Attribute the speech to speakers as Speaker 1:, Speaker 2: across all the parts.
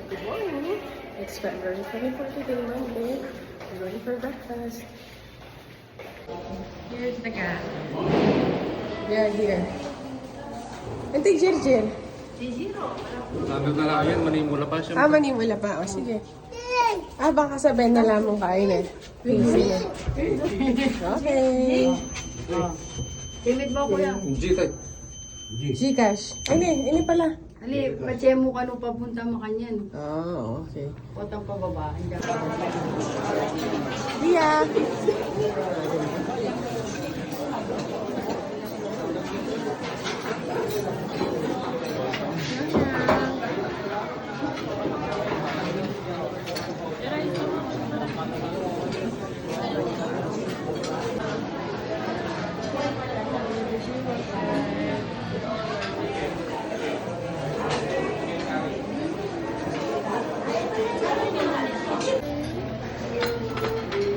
Speaker 1: Good morning. It's February 24 today, Monday. We're going for breakfast. Here's the cat. We are here. And take Jirjir.
Speaker 2: Nandun na lang yan, manimula pa siya.
Speaker 1: Manimula pa. O, sige. Baka sabay na lang mong kain eh. Sige. Okay.
Speaker 3: Timid mo, kuya.
Speaker 1: Gcash. Ay, ini pala.
Speaker 3: Ali, pache mo ka nung papunta mo kanyan.
Speaker 1: Okay.
Speaker 3: Otang pababa.
Speaker 1: Dia.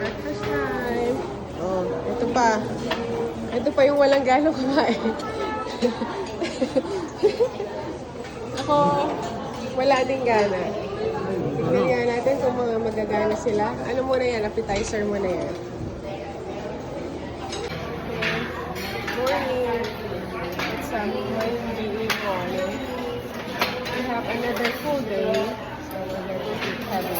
Speaker 1: Breakfast time. Oh, ito pa. Ito pa yung walang ganong kumain. Ako, wala din gana. Tignan nga natin kung mga magagana sila. Ano muna yan? Appetizer muna yan. Morning. It's Monday morning. We have another full day. So we're going to eat heavy.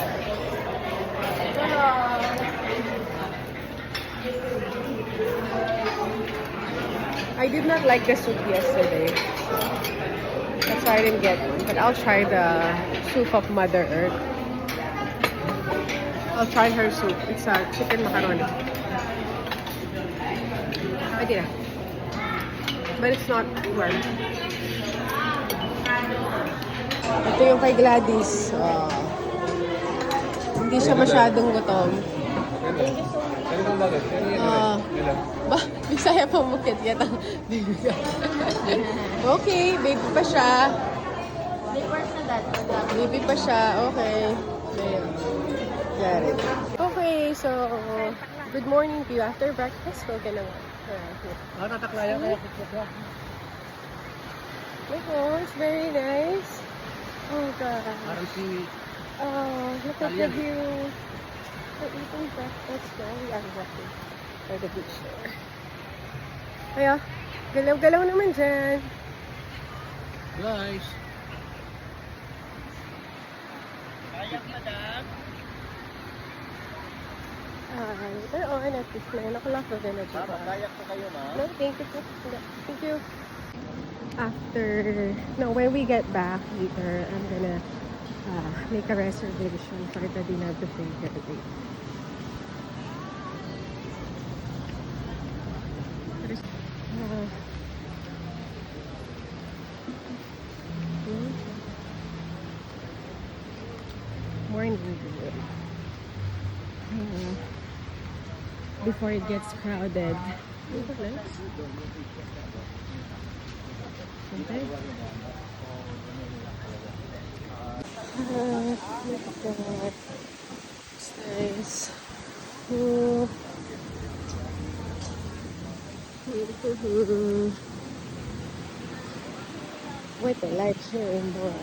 Speaker 1: I did not like the soup yesterday. That's why I didn't get one. But I'll try the soup of Mother Earth. I'll try her soup. It's a chicken macaroni. I did. But it's not warm. Ito yung kay Gladys. Hindi siya masyadong gutom. Bisaya pa mukit yata. Okay, baby pa siya. Baby pa siya, okay. Got it. Okay, so good morning to you. After breakfast, we're gonna
Speaker 2: Tataklayan kaya kaya.
Speaker 1: Oh, it's very nice. Oh God.
Speaker 2: Parang si...
Speaker 1: Oh, look at the view. We're eating breakfast now. We are walking by the beach there. Kaya, galaw-galaw naman dyan.
Speaker 2: Guys.
Speaker 1: We're on at this 9 o'clock. We're gonna do that.
Speaker 2: Kayak pa kayo, ma?
Speaker 1: No, thank you. Thank you. When we get back later, I'm gonna make a reservation for the dinner buffet today. Morning view. Before it gets crowded. Look at this. Okay. Look at that. It's nice. Wait, the lights here indoor.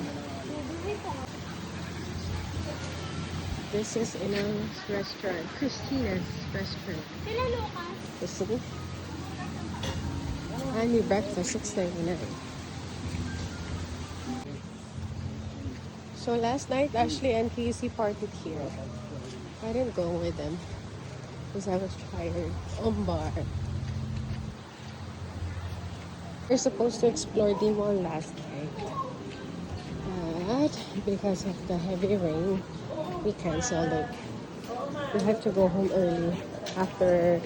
Speaker 1: This is Inang's restaurant, Christina's restaurant.
Speaker 4: Sila Lucas.
Speaker 1: Gusto mo? Any breakfast, $6.99. So last night, Ashley and Casey partied here. I didn't go with them because I was tired. Bar. We're supposed to explore the mall last night, but because of the heavy rain, we canceled it. We have to go home early after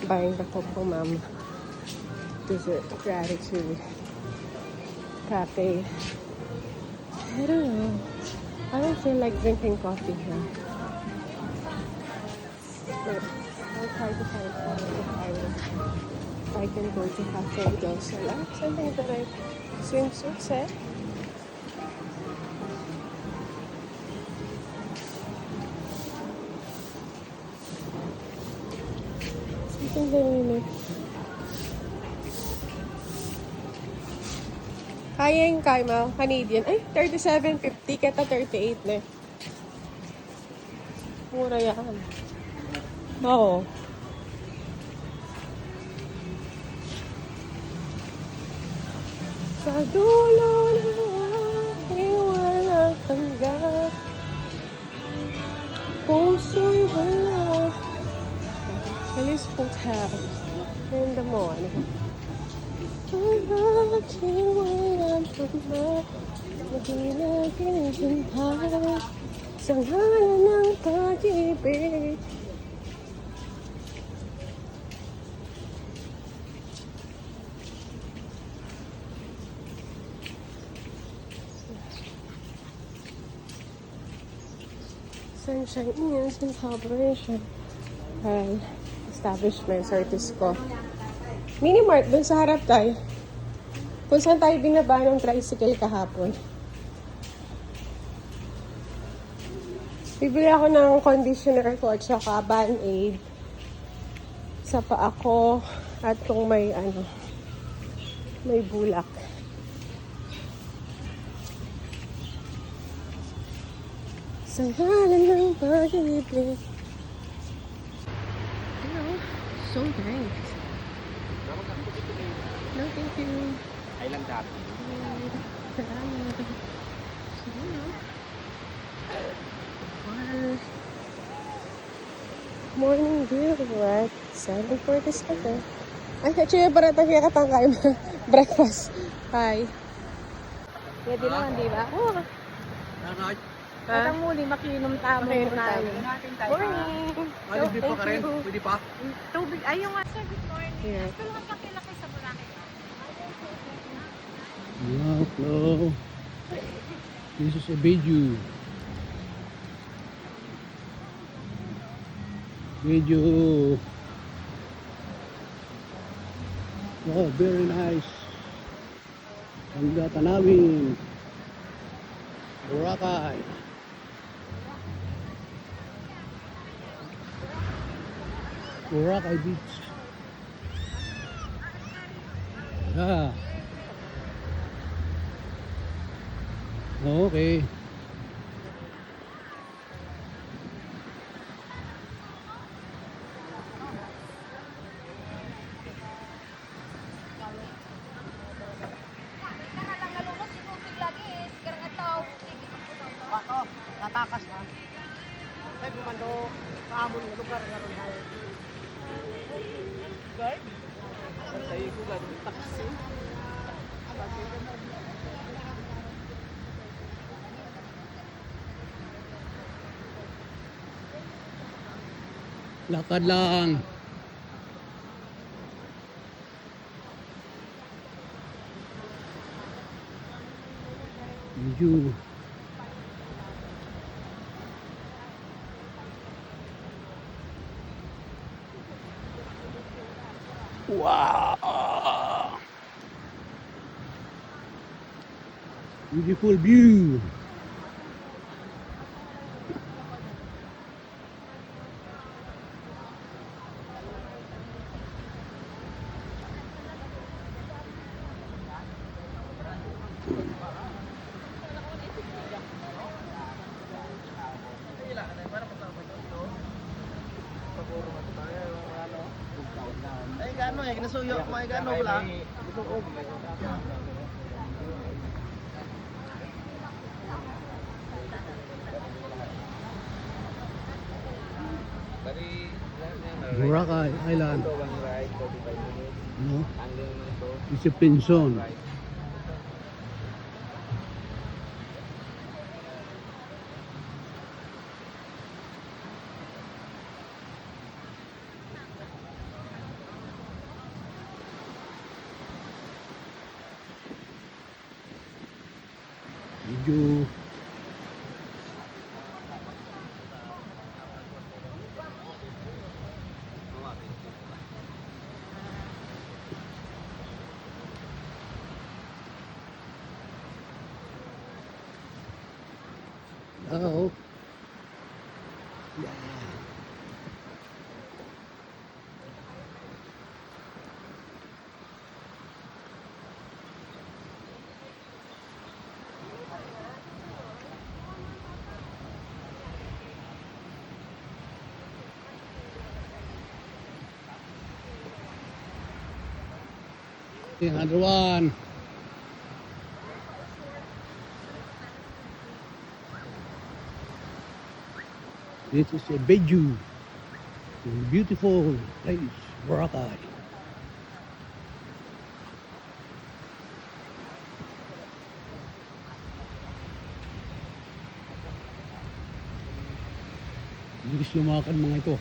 Speaker 1: buying the Coco Mom dessert gratitude cafe. I don't know. I don't feel like drinking coffee here. But I'll try to find if I can go to Cafe Del Solar. Something that I swimsuit set. Something very nice. Kaya yung kaya Canadian. Ay, 37.50. Keta 38 na. Mura yan. Oo. Sa dulo ng aking walang hanggan, puso'y wala. Feliz Hotel. In the morning. Ang aking walang hanggan, mahinagin sintahan, sa ngalan ng pag-ibig. Sunshine Inns Incorporation. Establishment service ko. Minimart, dun sa harap tayo. Kung saan tayo binaba ng tricycle kahapon. Bibili ako ng conditioner ko at saka Band-Aid sa paa ko at kung may may bulak. Sa ngalan ng pag-ibig. Hello. So nice. No, thank you.
Speaker 2: Island dati.
Speaker 1: Salamat. Hello. Wow. Morning view. What? 7:47. Ay, actually, para tayo katangkay mo. Breakfast. Hi. Pwede naman, di ba? Oo.
Speaker 3: At ang muli, makinom tamo
Speaker 1: Makinom
Speaker 3: tayo.
Speaker 1: tayo. Morning.
Speaker 2: Pwede pa ka rin? Pwede pa?
Speaker 3: Tubig, ay yung sir, good morning.
Speaker 1: Yeah.
Speaker 3: Tulungan pakilaki sa Boracay.
Speaker 4: Hello. This is a video. Oh, very nice. Ganda tanawin. Boracay. Boracay Beach. Ah. Okay.
Speaker 3: Natakas na. Ay, bumando sa amon ng lugar na rin tayo. Guard? Tayo ko gano'n taksi.
Speaker 4: Lakad lang. Medyo. Wow! Beautiful view.
Speaker 5: Ay gano eh, kinasuyo ko ay gano wala.
Speaker 4: Boracay Island. No? It's a pension. Medyo oh. Okay, another one. This is a Beju. Beautiful place, Boracay. Bilis lumakad mga ito.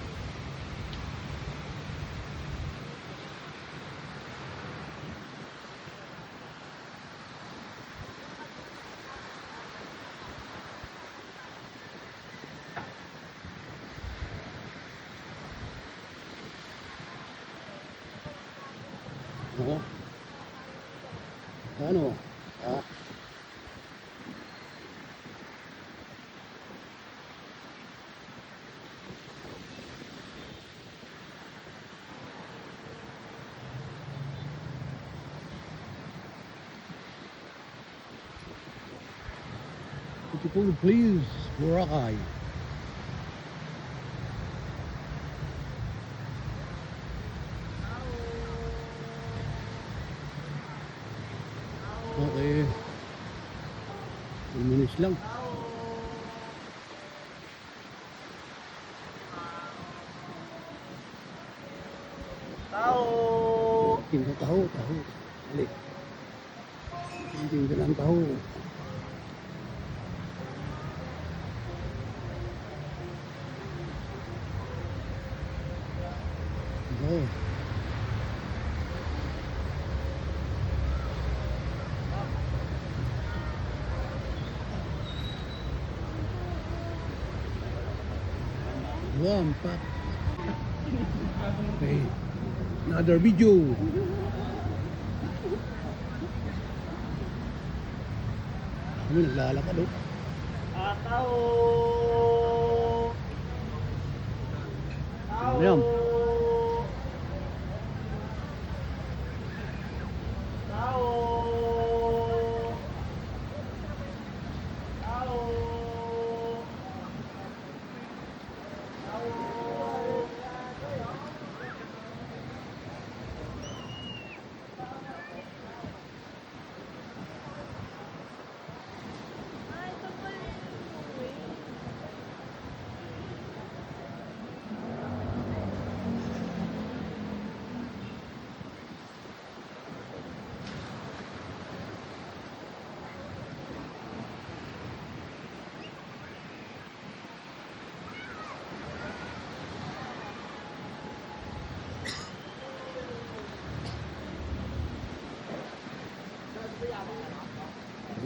Speaker 4: Oo. Ano? Ah. Beautiful place, Boracay. Okay. 1 minutes lang.
Speaker 5: Tao!
Speaker 4: Tinda taho. Ali. Tinda lang taho. Oh. One pack. Okay. Another video. Kami naglalakad oh.
Speaker 5: Tao! Tao!
Speaker 4: Ayan.
Speaker 5: Tao! Tao!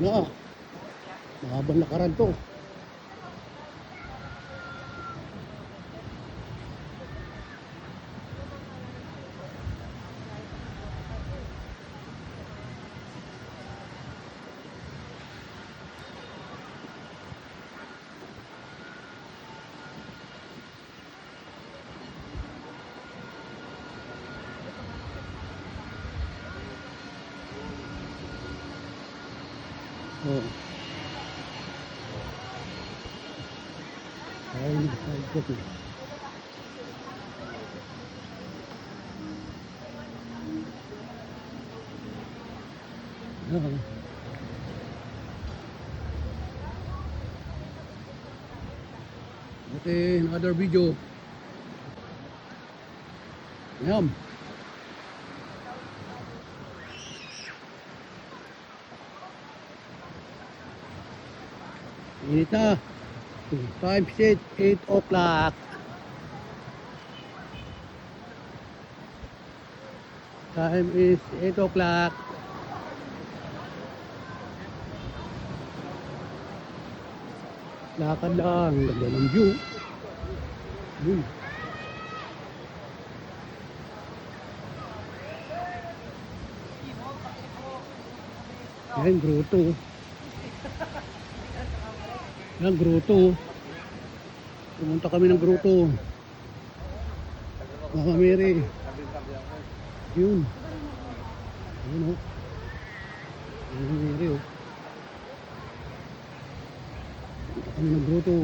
Speaker 4: Wala. Mahabang lakaran to. Oh. Ay, ikot eh. Ah. Okay, another video. Yum. Init na. Time set 8 o'clock. Time is 8 o'clock. Lakad lang. Ganda ng view. Yan, grotto. Yan, grotto. Pumunta kami ng grotto. Mama Mary. Yun. Yun o. Mama Mary o. Pumunta kami ng grotto.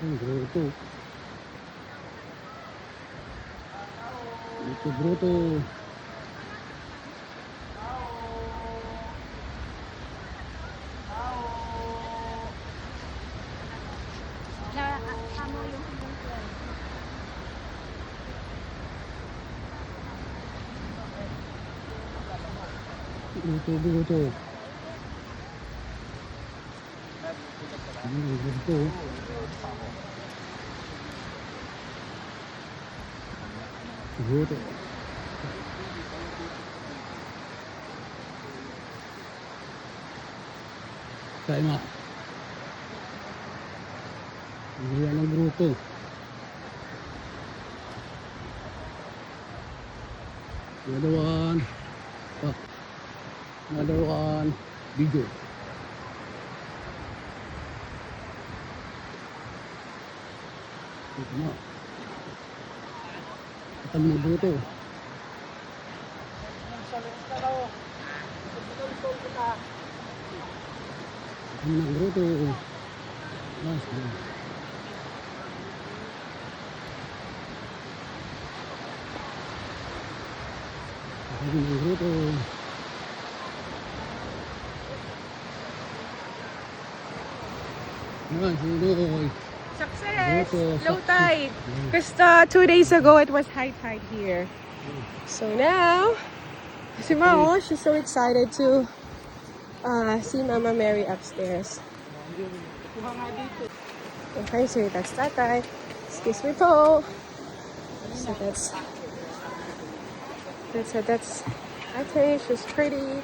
Speaker 4: Bruto. Ito, bruto. Bruto, bruto. Bruto. Bruto. Kaya nga. Hindi yan ang bruto. Another one. Ah. Another one. Video. Ito na. Ito ang bruto. Ito ang bruto. Nice one. Ito ang bruto. Nice, Udoy.
Speaker 1: Success!
Speaker 4: Bruto,
Speaker 1: Low
Speaker 4: success.
Speaker 1: tide. Because 2 days ago it was high tide here. So now, si Mao, she's so excited to see Mama Mary upstairs. Okay, so that's Tatay. Excuse me po. So that's Tatay. She's pretty.